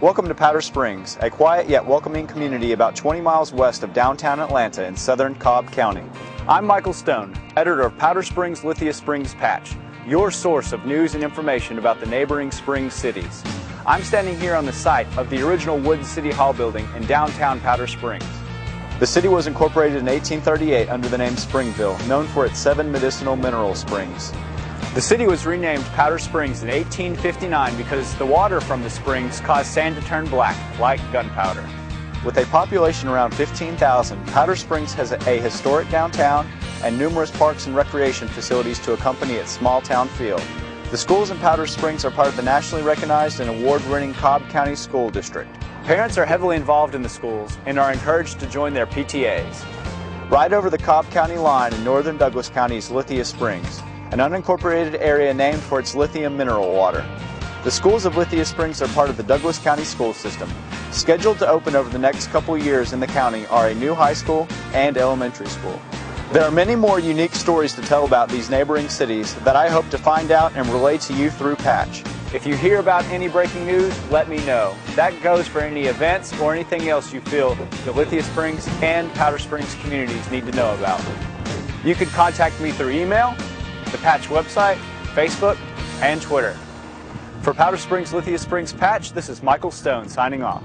Welcome to Powder Springs, a quiet yet welcoming community about 20 miles west of downtown Atlanta in southern Cobb County. I'm Michael Stone, editor of Powder Springs Lithia Springs Patch, your source of news and information about the neighboring Springs cities. I'm standing here on the site of the original wooden City Hall building in downtown Powder Springs. The city was incorporated in 1838 under the name Springville, known for its 7 medicinal mineral springs. The city was renamed Powder Springs in 1859 because the water from the springs caused sand to turn black, like gunpowder. With a population around 15,000, Powder Springs has a historic downtown and numerous parks and recreation facilities to accompany its small town feel. The schools in Powder Springs are part of the nationally recognized and award-winning Cobb County School District. Parents are heavily involved in the schools and are encouraged to join their PTAs. Right over the Cobb County line in northern Douglas County is Lithia Springs, an unincorporated area named for its lithium mineral water. The schools of Lithia Springs are part of the Douglas County school system. Scheduled to open over the next couple years in the county are a new high school and elementary school. There are many more unique stories to tell about these neighboring cities that I hope to find out and relay to you through Patch. If you hear about any breaking news, let me know. That goes for any events or anything else you feel the Lithia Springs and Powder Springs communities need to know about. You can contact me through email, the Patch website, Facebook, and Twitter. For Powder Springs Lithia Springs Patch, this is Michael Stone signing off.